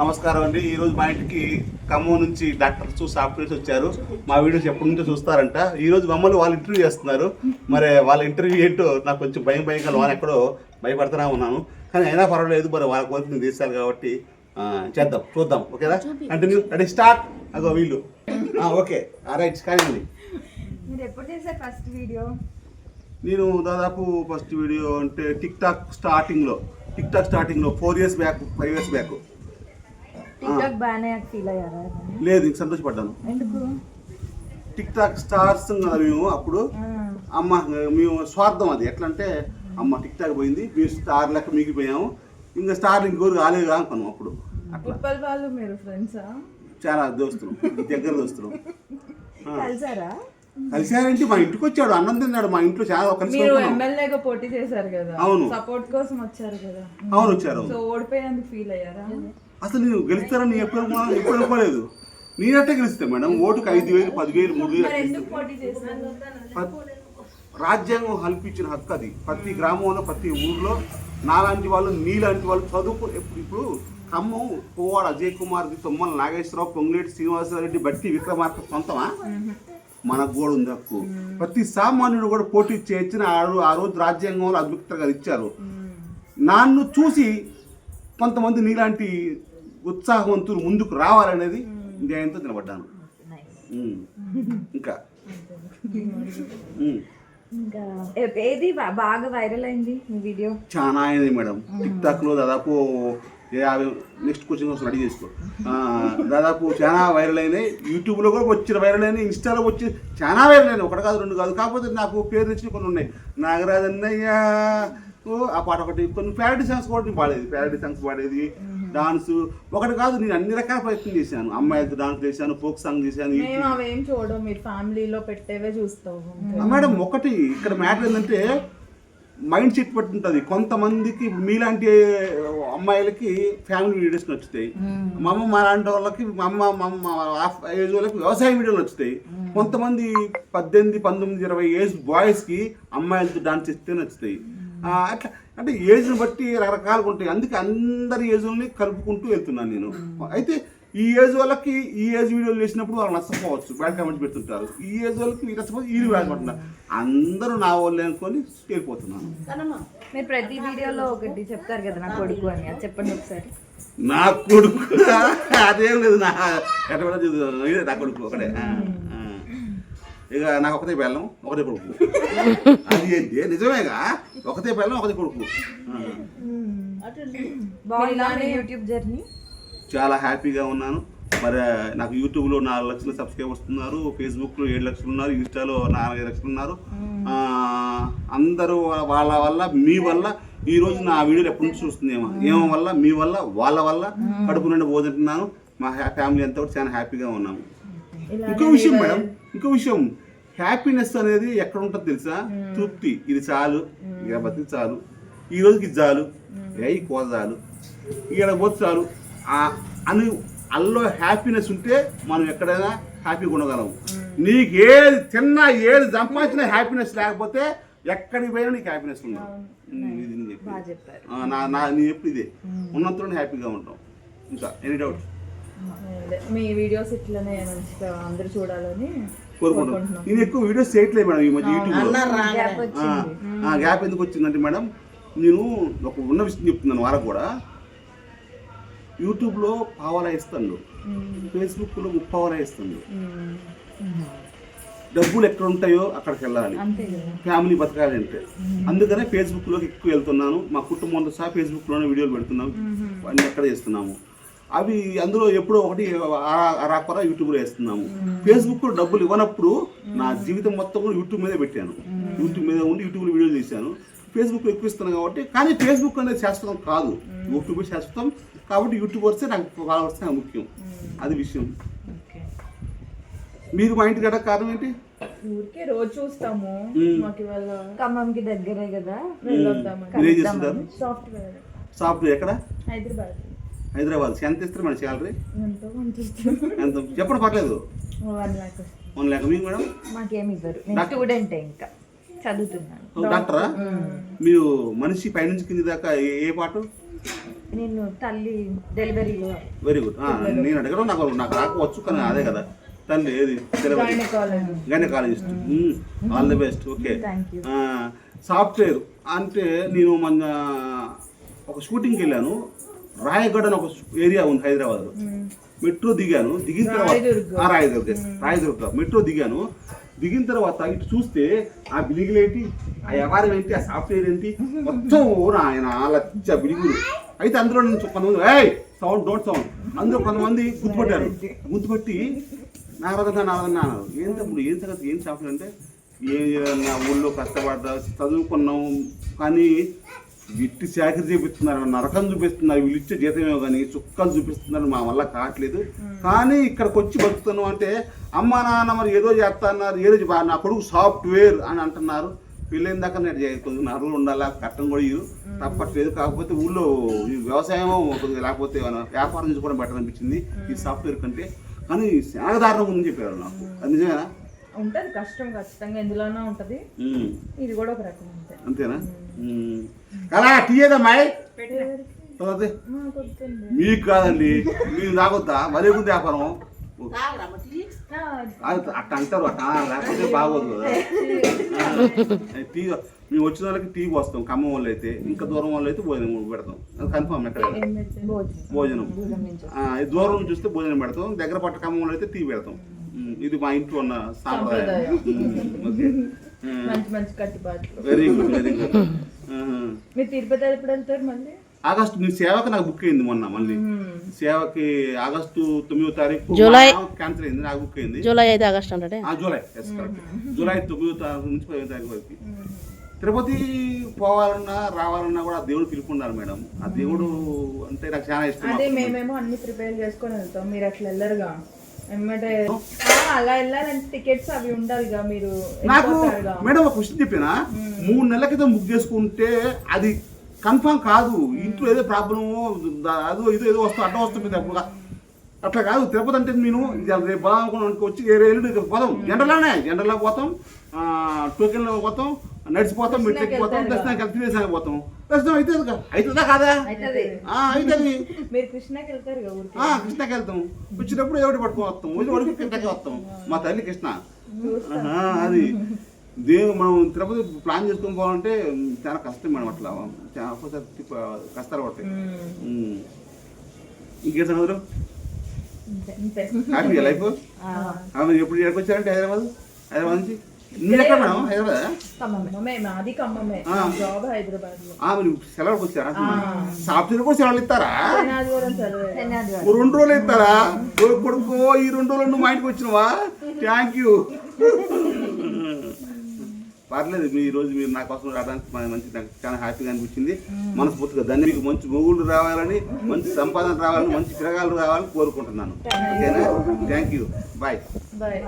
నమస్కారం అండి. ఈరోజు మా ఇంటికి ఖమ్మం నుంచి డాక్టర్స్ సాఫ్ట్వేర్స్ వచ్చారు. మా వీడియోస్ ఎప్పటి నుంచో చూస్తారంట. ఈరోజు మమ్మల్ని వాళ్ళు ఇంటర్వ్యూ చేస్తున్నారు. మరి వాళ్ళ ఇంటర్వ్యూ ఏంటో నాకు కొంచెం భయం వాళ్ళు ఎక్కడో భయపడుతూనే ఉన్నాను. కానీ అయినా పర్వాలేదు, మరి వాళ్ళ కోరిక నేను తీస్తాను కాబట్టి చేద్దాం, చూద్దాం. ఓకేనా? Continue, ready, start. అగో వీళ్ళు. ఓకే, రైట్, కానీ మీరు ఎప్పుడు చేశారు ఫస్ట్ వీడియో? నేను దాదాపు ఫస్ట్ వీడియో అంటే టిక్ టాక్ స్టార్టింగ్లో 4 years back, 5 years back. TikTok బాగానే ఫీల్ అయ్యారా? లేదు, ఇంక సంతోషపడ్డాను. ఎందుకు? టిక్ టాక్ స్టార్స్ కదా మేము అప్పుడు. అమ్మ మేము స్వార్థం అది. ఎట్లా అంటే అమ్మ టిక్ టాక్ పోయింది, మేము స్టార్ లెక్క మిగిలిపోయాము, ఇంకా స్టార్ ఇంకోరు కాలేదు అనుకున్నాం అప్పుడు. అట్లా వాళ్ళు మీరు ఫ్రెండ్సా? చాలా దోస్తులు, దగ్గర దోస్తులు. కలిసారా? కలిసారంటే మా ఇంటికి వచ్చాడు, అన్నం తిన్నాడు మా ఇంట్లో. చాలా మీరు ఎమ్మెల్యేగా పోటీ చేశారు కదా, అవును, సపోర్ట్ కోసం వచ్చారు కదా. అవును, వచ్చారు. సో ఓడిపోయేందుకు ఫీల్ అయ్యారా? అసలు నేను గెలుస్తారని ఎప్పుడు అనుకోలేదు. నేనట్టే గెలుస్తా మేడం. ఓటుకు 5,000, 10,000, 3,000. రాజ్యాంగం కల్పించిన హక్కు అది. ప్రతి గ్రామంలో, ప్రతి ఊర్లో నాలాంటి వాళ్ళు, నీలాంటి వాళ్ళు చదువుకో. ఇప్పుడు ఖమ్మం పువ్వాడ అజయ్ కుమార్, తొమ్మల నాగేశ్వరరావు, పొంగులేటి శ్రీనివాసరెడ్డి, బట్టి విక్రమార్క సొంతమా? మనకు కూడా ఉంది హక్కు. ప్రతి సామాన్యుడు కూడా పోటీ చేయొచ్చిన ఆ రోజు రాజ్యాంగంలో అద్భుతంగా ఇచ్చారు. నన్ను చూసి కొంతమంది నీలాంటి ఉత్సాహవంతులు ముందుకు రావాలనేది ధ్యేయంతో నిలబడ్డాను. ఇంకా ఏది బాగా వైరల్ అయింది మీ వీడియో? చాలా అయింది మేడం. టిక్ టాక్ లో దాదాపు 50, నెక్స్ట్ క్వశ్చన్ కోసం రెడీ చేసుకో. దాదాపు చాలా వైరల్ అయినాయి. యూట్యూబ్లో కూడా వచ్చిన వైరల్ అయినాయి, ఇన్స్టాలో వచ్చి చాలా వైరల్ అయినాయి. ఒకటి కాదు, 2 కాదు. కాకపోతే నాకు పేరు తెచ్చిన కొన్ని ఉన్నాయి. నాగరాజ్ అన్నయ్య ఆ పాట ఒకటి, కొన్ని ప్యారడీ సాంగ్స్ కూడా నేను పాడేది. ప్యారడీ సాంగ్స్ పాడేది, డాన్స్ ఒకటి కాదు. నేను అన్ని రకాల ప్రయత్నం చేశాను. అమ్మాయిలతో డాన్స్ చేశాను, ఫోక్ సాంగ్ చేశాను. అవేం చూడడం, మీరు ఫ్యామిలీలో పెట్టేవే చూస్తావు మేడం. ఒకటి ఇక్కడ మ్యాటర్ ఏంటంటే మైండ్ సెట్ పట్టి ఉంటుంది. కొంతమందికి మీలాంటి అమ్మాయిలకి ఫ్యామిలీ వీడియోస్ నచ్చుతాయి. మా అమ్మ మా లాంటి వాళ్ళకి, మా అమ్మ ఏజ్ వాళ్ళకి వ్యవసాయ వీడియోలు నచ్చుతాయి. కొంతమంది 18, 19, 20 ఏజ్ బాయ్స్కి అమ్మాయిలతో డాన్స్ చేస్తే నచ్చుతాయి. అట్లా అంటే ఏజ్ని బట్టి రకరకాలుగా ఉంటాయి. అందుకే అందరి ఏజ్ని కలుపుకుంటూ వెళ్తున్నాను నేను. అయితే ఈ ఏజ్ వాళ్ళకి ఈ ఏజ్ వీడియోలు చేసినప్పుడు వాళ్ళు నచ్చకపోవచ్చు, బ్యాడ్ కామెంట్స్ పెడుతుంటారు. ఈ ఏజ్ వాళ్ళకి వీళ్ళు నచ్చకపోతే వీళ్ళు బ్యాడ్ పడుతున్నారు. అందరూ నా వాళ్ళు అనుకొని వెళ్ళిపోతున్నాను. మీరు ప్రతి వీడియోలో ఒకటి చెప్తారు కదా, నా కొడుకు అని. అది చెప్పండి ఒకసారి. నా కొడుకు అదేం లేదు, నా కొడుకు ఒకటే. ఇక నాకు ఒకటే బెల్లం, ఒకటే కొడుకు. అది ఏంటి నిజమేగా, ఒకటే బెల్లం, ఒకటే కొడుకు. యూట్యూబ్ జర్నీ చాలా హ్యాపీగా ఉన్నాను. మరి నాకు యూట్యూబ్లో 4 లక్షల సబ్స్క్రైబర్స్ ఉన్నారు, ఫేస్బుక్లో 7 లక్షలు ఉన్నారు, ఇన్స్టాలో 4-5 లక్షలు ఉన్నారు. అందరూ వాళ్ళ వల్ల, మీ వల్ల ఈరోజు నా వీడియోలు ఎప్పటి నుంచి చూస్తుందేమో, ఏమో వల్ల, మీ వల్ల, వాళ్ళ వల్ల కడుపు నుండి పోతుంటున్నాను. మా ఫ్యామిలీ అంతా కూడా చాలా హ్యాపీగా ఉన్నాము. ఇంకో విషయం మేడం, హ్యాపీనెస్ అనేది ఎక్కడ ఉంటుందో తెలుసా? తృప్తి. ఇది చాలు, ఇక బతికి చాలు, ఈ రోజుకి ఇది చాలు, ఈ కోత చాలు, ఇక్కడ పోతే చాలు అని అల్లో హ్యాపీనెస్ ఉంటే మనం ఎక్కడైనా హ్యాపీగా ఉండగలం. నీకు ఏది తిన్నా, ఏది సంపాదించినా హ్యాపీనెస్ లేకపోతే ఎక్కడికి పోయినా నీకు హ్యాపీనెస్ ఉండదు. నేను ఎప్పుడు ఇదే, ఉన్నంతలో హ్యాపీగా ఉంటాం. ఇంకా ఎనీ డౌట్? మీ వీడియోస్ ఇట్లనే మంచిగా అందరూ చూడాలని కోరుకుంటున్నాను. నేను ఎక్కువ వీడియోస్ చేయట్లేదు మేడం ఈ మధ్య యూట్యూబ్లో. గ్యాప్ ఎందుకు వచ్చిందంటే మేడం, నేను ఒక ఉన్న విషయం చెప్తున్నాను. వాళ్ళకు కూడా యూట్యూబ్లో పావలా ఇస్తాను, ఫేస్బుక్లో 30 పావలా ఇస్తాను. డబ్బులు ఎక్కడ ఉంటాయో అక్కడికి వెళ్ళాలి, ఫ్యామిలీ బతకాలి అంటే. అందుకనే ఫేస్బుక్లోకి ఎక్కువ వెళ్తున్నాను. మా కుటుంబంతో సహా ఫేస్బుక్లోనే వీడియోలు పెడుతున్నాము, అన్నీ ఎక్కడ చేస్తున్నాము. అవి అందులో ఎప్పుడో ఒకటి రాకపోరా యూట్యూబ్లో వేస్తున్నాము. ఫేస్బుక్లో డబ్బులు ఇవ్వనప్పుడు నా జీవితం మొత్తం కూడా యూట్యూబ్ మీదే పెట్టాను. యూట్యూబ్ మీద ఉండి యూట్యూబ్లో వీడియోలు చేశాను. ఫేస్బుక్లో ఎక్కువ ఇస్తున్నాను కాబట్టి. కానీ ఫేస్బుక్ అనేది శాశ్వతం కాదు, యూట్యూబ్ శాశ్వతం. కాబట్టి యూట్యూబర్సే నాకు ఫాలోవర్స్ నాకు ముఖ్యం. అది విషయం. మీరు మా ఇంటి గడ కారణం ఏంటి? ఊరికే రోజు చూస్తాము, మాకు ఇవాళ ఖమ్మంకి దగ్గరే కదా. మీరేం చేస్తుంటారు? సాఫ్ట్వేర్. ఎక్కడ? హైదరాబాద్. ఎంత ఇస్తారు మేడం శాలరీ? ఎంత చెప్పండి, పర్లేదు. 1 lakh. మీకు మేడం? మాకేమి ఇవ్వరు, స్టూడెంట్, ఇంకా చదువుతున్నాను. డాక్టరా? మీరు మనిషి పైనుంచి కింది దాకా ఏ పాటు? నేను తల్లి డెలివరీలో వెరీ గుడ్ నేను అడగడం నాకు రాకపోవచ్చు కానీ అదే కదా తల్లి ఏది delivery gynaecologist all the best okay thank you. Software అంటే నేను మొన్న ఒక షూటింగ్కి వెళ్ళాను రాయగఢ్ అని ఒక ఏరియా ఉంది హైదరాబాద్లో మెట్రో దిగాను దిగిన తర్వాత రాయదుర్గ మెట్రో దిగాను దిగిన తర్వాత ఇటు చూస్తే ఆ బిలిగులు ఏంటి ఆ వ్యవహారం ఏంటి ఆ సాఫ్ట్వేర్ ఏంటి మొత్తం ఆయన లచ్చ బిలిగులు అయితే అందులో నుంచి కొంతమంది సౌండ్ డోంట్ సౌండ్ అందులో కొంతమంది గుర్తుపట్టి నారదన్నా అన్నారు ఏం తప్పుడు ఏం సంగతి ఏం సాఫ్ట్వేర్ అంటే నా ఊళ్ళో కష్టపడ్డా చదువుకున్నాం కానీ ఇట్టి చాకరీ చూపిస్తున్నారు నరకం చూపిస్తున్నారు వీళ్ళు ఇచ్చే జీతమేమో కానీ చుక్కలు చూపిస్తున్నారు మా వల్ల కావట్లేదు కానీ ఇక్కడికి వచ్చి బతుకుతున్నాం అంటే అమ్మ నాన్న మరి ఏదో చేస్తా అన్నారు ఏదో నా కొడుకు సాఫ్ట్వేర్ అని అంటున్నారు పెళ్ళైన దాకా నేను కొద్దిగా నరులు ఉండాలా కట్టం కూడా ఇరు తప్పట్లేదు కాకపోతే ఊళ్ళో ఈ వ్యవసాయం కొద్దిగా లేకపోతే వ్యాపారం చేసుకోవడం బెటర్ అనిపించింది ఈ సాఫ్ట్వేర్ కంటే కానీ చాలా దారుణంగా ఉందని చెప్పారు నాకు అది నిజమేనా ఉంటది కష్టం ఖచ్చితంగా ఎందులోనో ఉంటది ఇది కూడా ఒక రకం అంతే అంతేనా అలా టీ ఏదమ్మాయి మీకు కాదండి మీరు తాగొద్దా మరీ ముందు వ్యాపారం అట్లా అంటారు అట్లా లేకపోతే బాగోదు కదా టీ మేము వచ్చిన వాళ్ళకి టీ పోస్తాం ఖమ్మం వాళ్ళు అయితే ఇంకా దూరం వాళ్ళు అయితే భోజనం పెడతాం అది కన్ఫామ్ ఎక్కడ భోజనం దూరం నుంచి చూస్తే భోజనం పెడతాం దగ్గర పట్ట ఖమ్మం వాళ్ళు అయితే టీ పెడతాం ఇది మా ఇంట్లో ఉన్న సాంప్రదాయం మంచి కట్టుబాట్లు వెరీ గుడ్ వెరీ గుడ్ మీరు తిరుపతి ఎప్పుడు వెళ్తారు మళ్ళీ ఆగస్టు నీ సేవకి నాకు బుక్ అయింది మొన్న మళ్ళీ సేవకి ఆగస్టు 9వ తారీఖు క్యాన్సిల్ అయింది నాకు బుక్ అయింది జూలై 5 ఆగస్టు అంటే జూలై జూలై 9వ తారీఖు నుంచి 10వ తారీఖు వరకు తిరుపతి పోవాలన్నా రావాలన్నా కూడా ఆ దేవుడు పిలుపున్నారు మేడం ఆ దేవుడు అంటే నాకు చాలా ఇష్టం అదే మేమేమో అన్ని ప్రిపేర్ చేసుకొని వెళ్తాం మీరు అట్లా వెళ్ళరుగా ఏమంటే అలా వెళ్ళాలంటే టికెట్స్ అవి ఉండాలిగా మీరు నాకు మేడం ఒక క్వశ్చన్ చెప్పినా 3 నెలల క్రితం బుక్ చేసుకుంటే అది కన్ఫామ్ కాదు ఇంట్లో ఏదో ప్రాబ్లము అదో ఏదో వస్తాం అడ్డం వస్తుంది అప్పుడు అట్లా కాదు తిరుపతి అంటే నేను రేపు బాగుంఅనుకో వచ్చి ఎల్లుండి పోతాం జనరల్గా పోతాం టోకెన్లో పోతాం నడిచిపోతాం మెట్లకి పోతాం దర్శనానికి తినేసానికి పోతాం దర్శనం అవుతుందా కాదా అవుతుంది మీరు కృష్ణకి వెళ్తారు కృష్ణకి వెళ్తాం వచ్చినప్పుడు ఎవరి పట్టుకొని వస్తాం వరకు కృష్ణకి వస్తాం మా తల్లి కృష్ణ అది దేవుడు మనం తిరుపతి ప్లాన్ చేసుకొని పోవాలంటే చాలా కష్టం మేడం అట్లా చాలా కష్టాలు పడతాయి ఇంకేం సంగతులు హ్యాపీ లైఫ్ ఎప్పుడు ఎక్కడికి వచ్చారంటే హైదరాబాద్ నుంచి ఎక్కడ మేడం హైదరాబాద్ మాది ఖమ్మమే జాబ్ హైదరాబాద్ సెలవుకి వచ్చారా సాఫ్ట్వేర్ కూడా సెలవులు ఇస్తారా సెలవు 2 రోజులు ఇస్తారా కొడుకో ఈ 2 రోజులు నువ్వు మా ఇంటికి వచ్చినవా థ్యాంక్ యూ పర్లేదు ఈ రోజు మీరు నా కోసం రావడానికి మంచి నాకు చాలా హ్యాపీగా అనిపించింది మనస్ఫూర్తిగా దాన్ని మీకు మంచి మొగుళ్ళు రావాలని మంచి సంపాదన రావాలని మంచి పిల్లగాళ్ళు రావాలని కోరుకుంటున్నాను ఓకేనా థ్యాంక్ యూ బాయ్ బాయ్